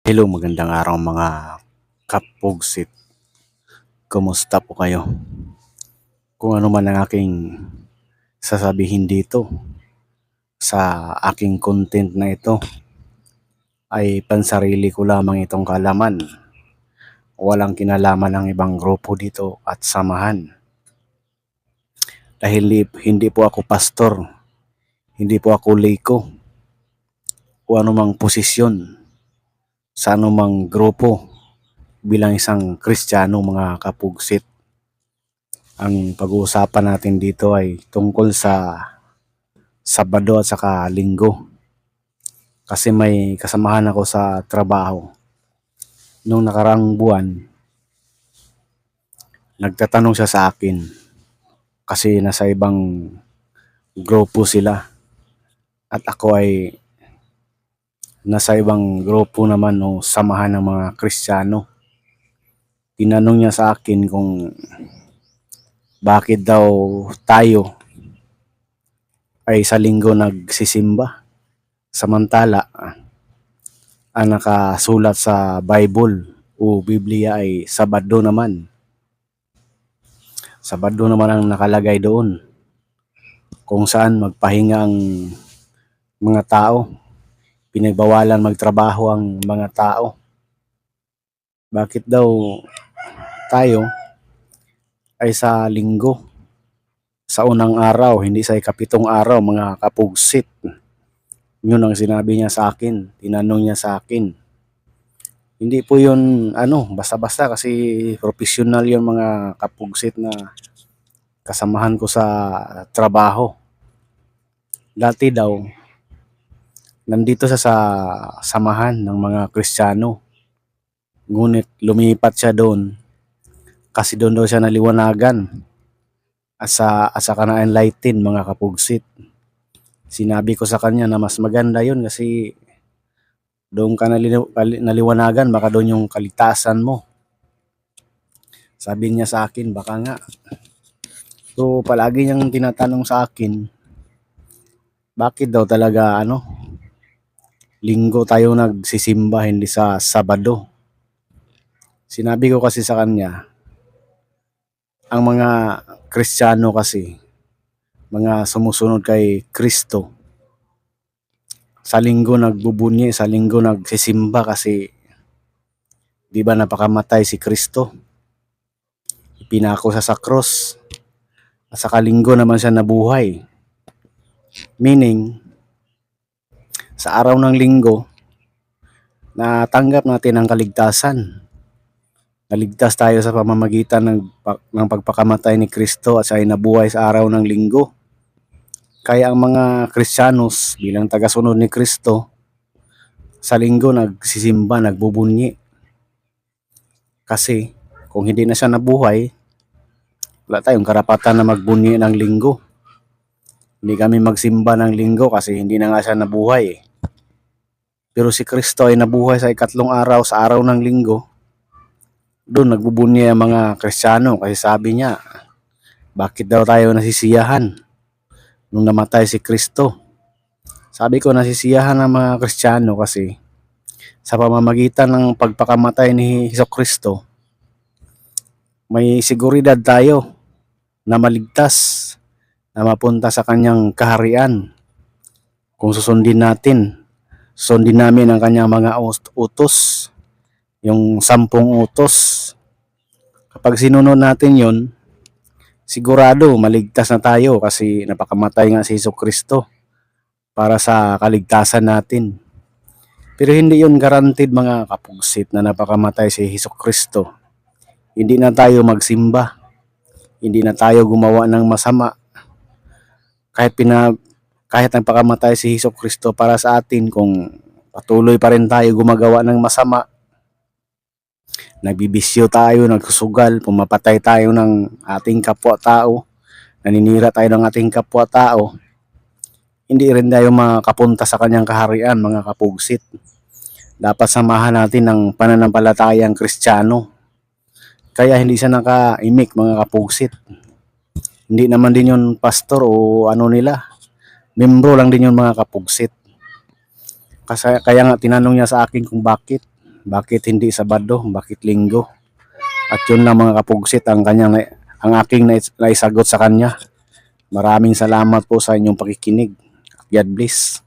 Hello, magandang araw mga kapugsit. Kumusta po kayo? Kung ano man ang aking sasabihin dito sa aking content na ito ay pansarili ko lamang itong kaalaman. Walang kinalaman ng ibang grupo dito at samahan. Dahil hindi po ako pastor, hindi po ako layko o anumang posisyon sa anumang grupo bilang isang Kristiyano mga kapugsit. Ang pag-uusapan natin dito ay tungkol sa Sabado at saka Linggo. Kasi may kasamahan ako sa trabaho. Nung nakarang buwan, nagtatanong siya sa akin kasi nasa ibang grupo sila at ako ay nasa ibang grupo naman o samahan ng mga Kristiyano. Tinanong niya sa akin kung bakit daw tayo ay sa Linggo nagsisimba. Samantala, ang nakasulat sa Bible o Biblia ay Sabado naman. Sabado naman ang nakalagay doon kung saan magpahinga ang mga tao. Pinagbawalan magtrabaho ang mga tao. Bakit daw tayo ay sa Linggo? Sa unang araw, hindi sa ikapitong araw mga kapugsit. Yun ang sinabi niya sa akin. Tinanong niya sa akin. Hindi po yun basta-basta kasi professional yun mga kapugsit na kasamahan ko sa trabaho. Dati daw, nandito sa samahan ng mga Kristiyano. Ngunit lumipat siya doon kasi doon daw siya naliwanagan at saka na-enlighten mga kapugsit. Sinabi ko sa kanya na mas maganda yun kasi doon ka naliwanagan, baka doon yung kaligtasan mo. Sabi niya sa akin, baka nga. So palagi niyang tinatanong sa akin, bakit daw talaga Linggo tayo nagsisimba hindi sa Sabado. Sinabi ko kasi sa kanya, ang mga Kristiyano kasi, mga sumusunod kay Kristo, sa Linggo nagbubunyi, sa Linggo nagsisimba kasi di ba napakamatay si Kristo. Ipinako siya sa cross. At sa Linggo naman siya nabuhay. Meaning, sa araw ng Linggo, natanggap natin ang kaligtasan. Naligtas tayo sa pamamagitan ng pagpakamatay ni Kristo at siya ay nabuhay sa araw ng Linggo. Kaya ang mga Kristiyanos bilang tagasunod ni Kristo, sa Linggo nagsisimba, nagbubunyi. Kasi kung hindi na siya nabuhay, wala tayong karapatan na magbunyi ng Linggo. Hindi kami magsimba ng Linggo kasi hindi na nga siya nabuhay. Pero si Kristo ay nabuhay sa ikatlong araw, sa araw ng Linggo. Doon nagbubunyi ang mga Kristiyano kasi sabi niya, bakit daw tayo nasisiyahan nung namatay si Kristo? Sabi ko, nasisiyahan ang mga Kristiyano kasi sa pamamagitan ng pagpakamatay ni Hesukristo, may seguridad tayo na maligtas, na mapunta sa kanyang kaharian. Kung susundin namin ang kanyang mga utos, yung 10 utos. Kapag sinunod natin yon, sigurado maligtas na tayo kasi napakamatay nga si Hesukristo para sa kaligtasan natin. Pero hindi yon guaranteed mga kapugsit na napakamatay si Hesukristo. Hindi na tayo magsimba. Hindi na tayo gumawa ng masama. Kahit nagpakamatay si Hesukristo para sa atin, kung patuloy pa rin tayo gumagawa ng masama, nagbibisyo tayo, nagsusugal, pumapatay tayo ng ating kapwa-tao, naninira tayo ng ating kapwa-tao, hindi rin tayo makapunta sa kanyang kaharian mga kapugsit. Dapat samahan natin ng pananampalatayang Kristiyano. Kaya hindi siya naka-imik mga kapugsit. Hindi naman din yun pastor o nila. Membro lang din yun mga kapugsit. Kaya nga tinanong niya sa akin kung bakit. Bakit hindi Sabado? Bakit Linggo? At yun lang mga kapugsit ang aking naisagot sa kanya. Maraming salamat po sa inyong pakikinig. God bless.